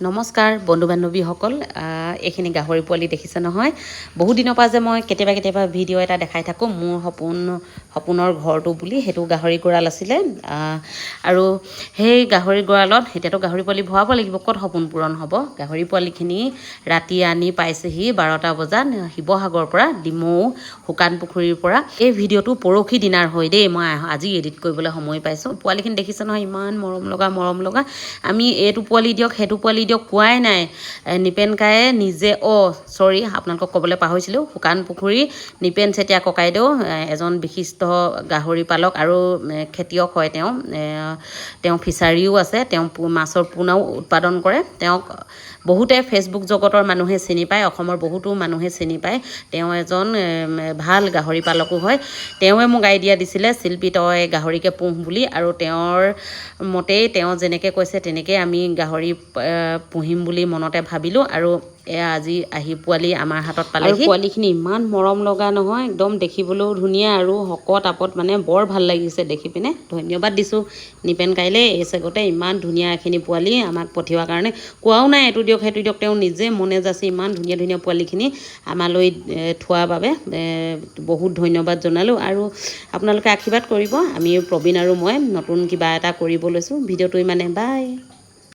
নমস্কাৰ বন্ধু বান্ধৱীসকল এইখিনি গাহৰি পোৱালি দেখিছে নহয় বহু দিনৰ পৰা যে মই কেতিয়াবা ভিডিঅ' এটা দেখাই থাকোঁ মোৰ সপোনৰ ঘৰটো বুলি সেইটো গাহৰি গঁৰাল আছিলে আৰু সেই গাহৰি গঁৰালত এতিয়াতো গাহৰি পোৱালি ভৰাব লাগিব ক'ত সপোন পূৰণ হ'ব গাহৰি পোৱালিখিনি ৰাতি আনি পাইছেহি 12টা বজাত শিৱসাগৰৰ পৰা ডিমৌ শুকান পুখুৰীৰ পৰা এই ভিডিঅ'টো পৰহি দিনাৰ হয় দেই মই আজি এডিট কৰিবলৈ সময় পাইছোঁ পোৱালিখিনি দেখিছে নহয় ইমান মৰম লগা আমি এইটো পোৱালি দিয়ক সেইটো পোৱালি দিয়ক কোৱাই নাই নিপেন কায়ে নিজে চৰি আপোনালোকক ক'বলৈ পাহৰিছিলোঁ শুকান পুখুৰী নিপেন চেতিয়া ককাইদেউ এজন বিশিষ্ট গাহৰি পালক আৰু খেতিয়ক হয় তেওঁ ফিচাৰীও আছে তেওঁ মাছৰ পোনাও উৎপাদন কৰে তেওঁক বহুতে ফেচবুক জগতৰ মানুহে চিনি পায় অসমৰ বহুতো মানুহে চিনি পায় তেওঁ এজন ভাল গাহৰি পালকো হয় তেওঁৱে মোক আইডিয়া দিছিলে শিল্পী তই গাহৰিকে পোহ বুলি আৰু তেওঁৰ মতেই তেওঁ যেনেকৈ কৈছে তেনেকৈ আমি গাহৰি পুহিম বুলি মনতে ভাবিলোঁ আৰু এয়া আজি আহি পোৱালি আমাৰ হাতত পালেহি পোৱালিখিনি ইমান মৰম লগা নহয় একদম দেখিবলৈও ধুনীয়া আৰু শকত আপত মানে বৰ ভাল লাগিছে দেখি পিনে ধন্যবাদ দিছোঁ নিপেন কাইলৈ এই চেগতে ইমান ধুনীয়া এখিনি পোৱালি আমাক পঠিওৱাৰ কাৰণে কোৱাও নাই এইটো দিয়ক সেইটো দিয়ক তেওঁ নিজে মনে যাচি ইমান ধুনীয়া পোৱালিখিনি আমালৈ থোৱাৰ বাবে বহুত ধন্যবাদ জনালোঁ আৰু আপোনালোকে আশীৰ্বাদ কৰিব আমি প্ৰবীণ আৰু মই নতুন কিবা এটা কৰিব লৈছোঁ ভিডিঅ'টো ইমানে বাই